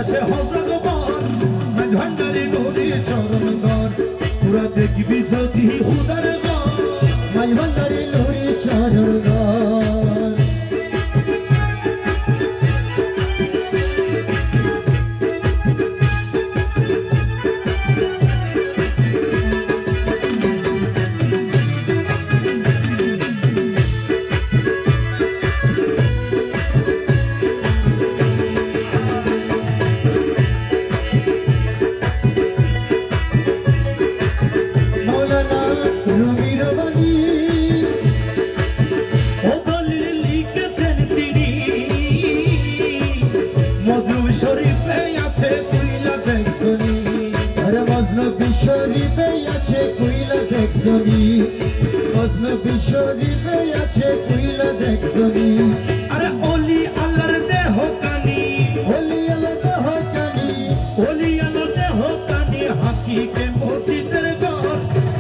দাসে হজগবর মাঝ ভান্ডারি নুরি চরণ ধর তোরা দেখবি যদি হুদার ঘর মাঝ ভান্ডারি নুরি চরণ ধর শরীফে আছে কুইলা দেখছনি আরে মজনবী শরীফে আছে কুইলা দেখছনি মজনবী শরীফে আছে কুইলা দেখছনি আরে ওলি আল্লাহর দেহ কানি ওলি আল্লাহ দেহ কানি ওলি আল্লাহর দেহ কানি হাকিকে মসজিদের ঘর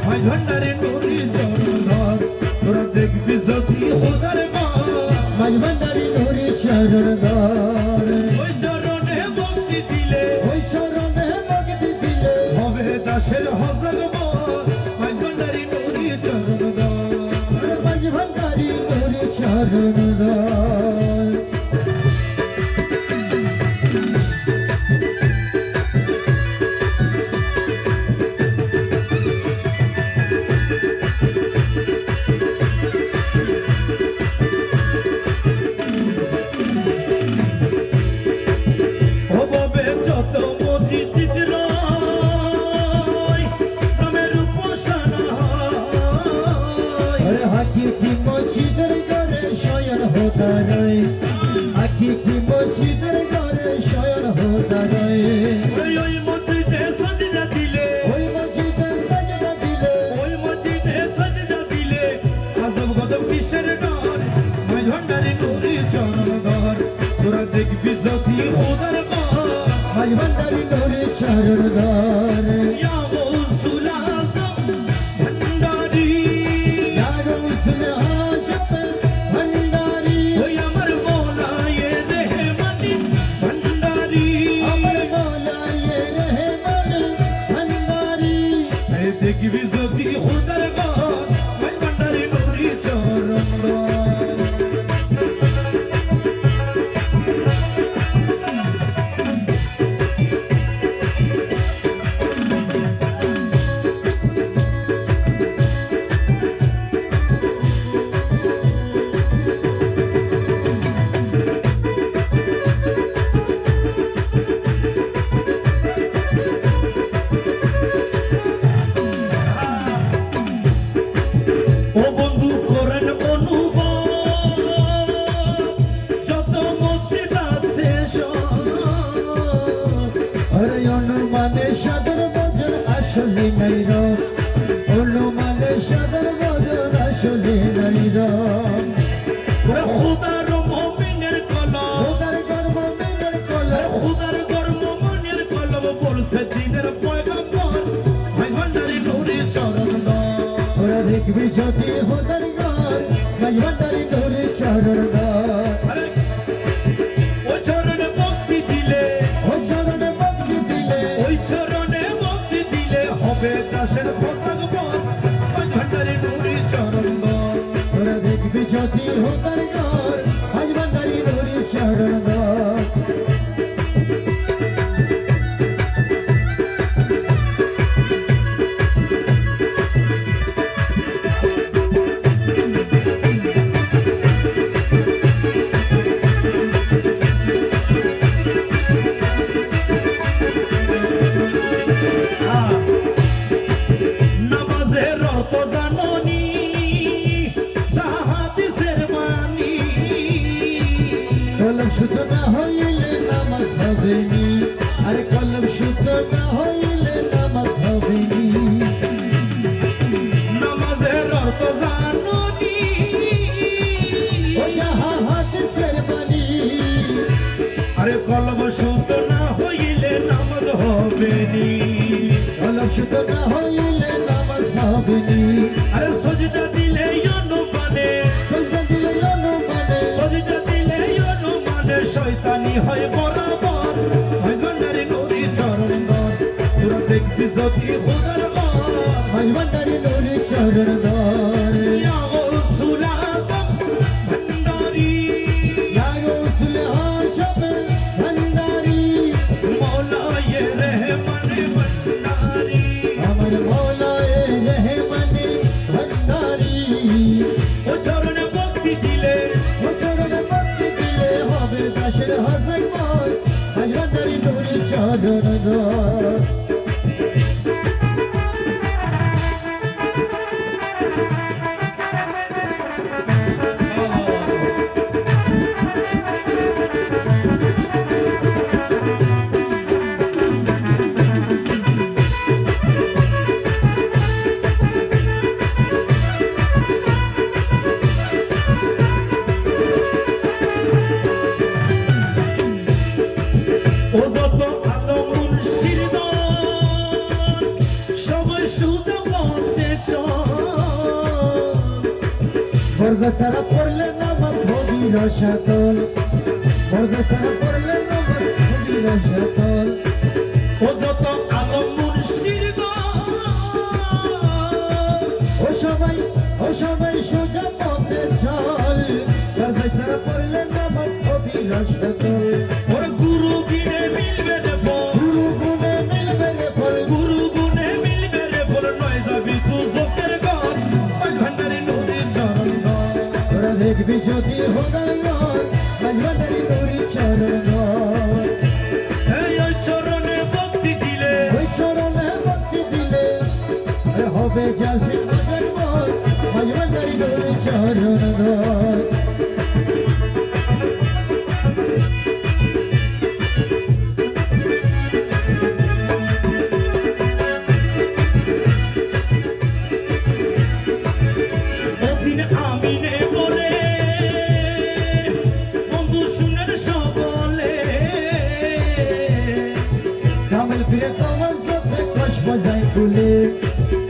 মাঝ ভান্ডারে নুরি চরণ ধর তোরা দেখবি যদি হুদার ঘর মাঝ ভান্ডারি নুরি চরণ ধর ওই চরণে ভক্তি দিলে ওই চরণে ভক্তি দিলে হবে দাসের হজগবর মাঝ ভান্ডারি নুরি চরণ ধর মাঝ ভান্ডারি নুরি চরণ ধর হাকিকি মসজিদের ঘরে শয়ন হোদারয় হাকিকি মসজিদের ঘরে শয়ন হোদারয় ওই মসজিদে সাজদা দিলে ওই মসজিদে সাজদা দিলে ওই মসজিদে সাজদা দিলে আজব গজব কিসের ডর মাঝ ভান্ডারি নুরি চরণ ধর তোরা দেখবি যদি হুদার ঘর মাঝ ভান্ডারি নুরি চরণ ধর ইয়া গৌসুল আজম ভান্ডারি ইয়া গৌসুল আজম ভান্ডারি ওই আমার মৌলায়ে রহমানি ভান্ডারি আমার মৌলায়ে রহমান ভান্ডারি দেখবি যদি হুদার ঘর মাঝ ভান্ডারি নুরি চরণ ধর ও বন্ধু করেন অনুভব যত মসজিদ আছে সব আরে অনুমানে সাদর বজন আসলে নাই রব অনুমানে সাদর বজন আসলে নাই রব ওরে খুদার মুমিনের কলম খোদার কর্ম মিনের কলম খুদার কর্ম মুমিনের কলম বলছে দিনের পয়গম্বর ভাই ভান্ডারি নুরি চরণ ধর ওরা দেখবি যদি খোদার ঘর মাঝ ভান্ডারি নুরি চরণ ধর আরে ওই চরণে ভক্তি দিলে ওই চরণে ভক্তি দিলে ওই চরণে ভক্তি দিলে হবে দাসের হজগবর ভাই ভান্ডারি নুরি চরণ ধর ওরা দেখবি যদি খোদার ঘর মাঝ ভান্ডারি নুরি চরণ ধর নামাজের অর্থ জাননি হাদিসের বাণী কলম শুদ্ধ না হইলে নামাজ হবেনি আরে কলম শুদ্ধ না হইলে নামাজ হবেনি নামাজের অর্থ জাননি ও যাহা হাদিসের বাণী আরে কলম শুদ্ধ না হইলে নামাজ হবে নি কলম শুদ্ধ না হইলে নামাজ হবেনি আরে সজদা দিলে অনুমানে সজদা দিলে অনুমানে সজদা দিলে অনুমানে শয়তানি হয় বরাবর হয় যদি খোদার ঘর মাঝভান্ডারি নুরি চরণ ধরে ইয়া গৌসুল আজম ভান্ডারি ইয়া গৌসুল আজম ভান্ডারি মৌলায়ে রহমানে ভান্ডারি আমার মৌলায়ে রহমানে ভান্ডারি ও চরণে ভক্তি দিলে ও চরণে ভক্তি দিলে হবে দাসের হাজার মন মাঝভান্ডারি নুরি চরণ ধরে ও যত আলো মুর্শিদ সবাই সুযোগ করতে চল বর্জা সারা পড়লে নামাজ হবি রসাতল বর্জা সারা পড়লে নামাজ হবি রসাতল ও যত আলো মুর্শিদ ও সবাই সোজা পথে চল বর্জা সারা পড়লে নামাজ হবি রসাতল ওর গুরু গিনে মিলবে রে ফল গুরু গুণে মিলবে রে ফল গুরু গুনে মিলবে রে ফল নয় যাবি তুই জোকের ঘর ওই ভান্ডারি নদীর চরণ ঘর তোরা দেখবি যদি হোদার ঘর মাঝভান্ডারি নুরি চরণ ঘর এই ওই চরণে ভক্তি দিলে ওই চরণে ভক্তি দিলে হবে যাসে হাজার মন মাঝভান্ডারি নুরি চরণ ঘর একদিন আমিনে বলে বন্ধু শুনেন সকলে কামেল ফিরে তোমার সাথে কষ বাজাই গুলে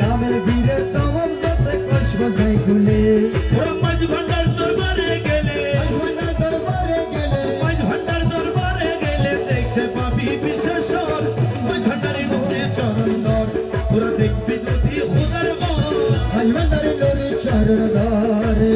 কামেল ফিরে তোমার সাথে কষ বাজাই গুলে ওরা মাঝ ভান্ডার দরবারে গেলে আজমানা দরবারে গেলে মাঝ ভান্ডার দরবারে গেলে দেখতে পাবি বিশেষর ওই ভান্ডারি নদীর চরণ ধর ওরা দেখবি যদি খোদার ঘর আজমানারে লরি চরণ ধরে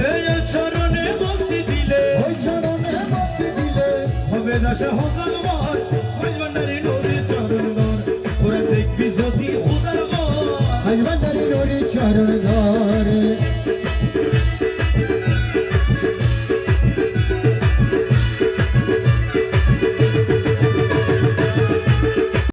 এই চরণে ভক্তি দিলে ওই চরণে ভক্তি দিলে হবে দাসে হোসাল ঘর ওই ভান্ডারি নদীর চরণ ধর ওরা দেখবি যদি খোদার ঘর আজমানারে লরি চরণ ধরে